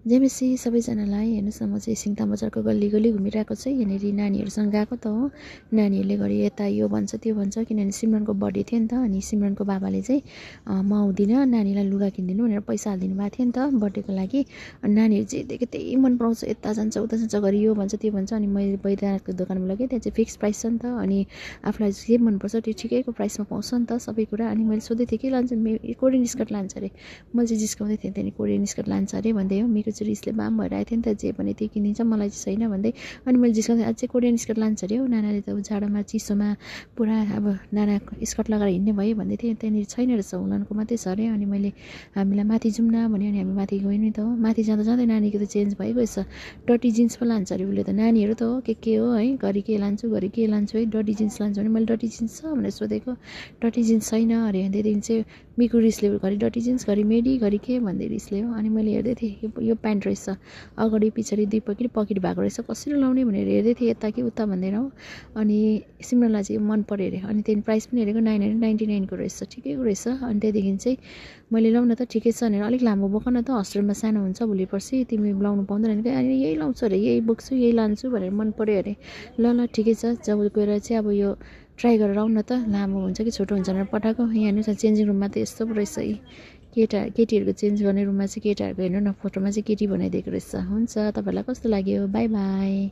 जेमेसी सबैजनालाई हेर्नुहोस् न म चाहिँ सिङताम बजारको गल्ली गल्ली घुमिरहेको छु यहाँनिर नानीहरूसँग गएको त हो नानीहरूले घरि यता यो भन्छ त्यो भन्छ किनभने सिमरनको बर्थडे थियो नि त अनि सिमरनको बाबाले चाहिँ म आउँदिनँ नानीलाई लुगा किनिदिनु भनेर पैसा हालिदिनु भएको थियो नि त बर्थडेको लागि अनि नानीहरू चाहिँ देखेँ त्यही मन पराउँछ यता जान्छ उता जान्छ घरि यो भन्छ त्यो भन्छ अनि मैले बैदाको दोकानमा लगेँ त्यहाँ चाहिँ फिक्स प्राइस छ नि त अनि आफूलाई जे मनपर्छ त्यो ठिकैको प्राइसमा पाउँछ नि त सबै कुरा अनि मैले सोधेँ थिएँ के लान्छ कोरियन स्कर्ट लान्छ अरे मैले चाहिँ जिस्काउँदै थिएँ त्यहाँदेखि कोरियन स्कर्ट लान्छ अरे भन्दै हो मेरो चाहिँ रिसले बाम भएर आएको थियो नि त जे भने त्यो किनिदिन्छ मलाई चाहिँ छैन भन्दै अनि मैले जिस्काउँदै अझै कोरियन स्कर्ट लान्छ अरे हो नानाले त जाडोमा चिसोमा पुरा अब नाना स्कर्ट लगाएर हिँड्ने भयो भन्दै थिएँ त्यहाँनिर छैन रहेछ उनीहरूको मात्रै छ अरे अनि मैले हामीलाई माथि जाउँ न भन्यो अनि हामी माथि गयौँ नि त हो माथि जाँदा जाँदै नानीको त चेन्ज भइगएछ डर्टी जिन्स पो लान्छ अरे उसले त नानीहरू त हो के हो है घरि के लान्छु घरि के लान्छु है डर्टी जिन्स लान्छु भने मैले डर्टी जिन्स छ भनेर सोधेको डर्टी जिन्स छैन अरे त्यहाँदेखि चाहिँ मिकु रिसले घरि डर्टी जिन्स घरि मेडी घरि के भन्दै रिसले हो अनि मैले हेर्दै थिएँ यो प्यान्ट रहेछ अगाडि पछाडि दुई पकेट भएको रहेछ कसरी लाउने भनेर हेर्दै थिएँ यता कि उता भन्दैन हो अनि सिमरनलाई चाहिँ मन पऱ्यो अरे अनि त्यहाँदेखि प्राइस पनि हेरेको 999 रहेछ ठिकैको रहेछ अनि त्यहाँदेखि चाहिँ मैले लाउन त ठिकै छ भनेर अलिक लामो बोक न त हस्टेलमा सानो हुन्छ भोलि पर्सि तिमी लाउनु पाउँदैन भने अनि यही लाउँछु अरे यही बोक्छु यही लान्छु भनेर मन पऱ्यो अरे ल ठिकै छ जब गएर चाहिँ अब यो ट्राई गरेर आउन त लामो हुन्छ कि छोटो हुन्छ भनेर पठाएको यहाँ हेर्नु न चेन्जिङ रुममा त यस्तो पो रहेछ केटीहरूको चेन्ज गर्ने रुममा चाहिँ केटाहरूको हेर्नु न फोटोमा चाहिँ केटी बनाइदिएको रहेछ हुन्छ तपाईँलाई कस्तो लाग्यो बाई बाई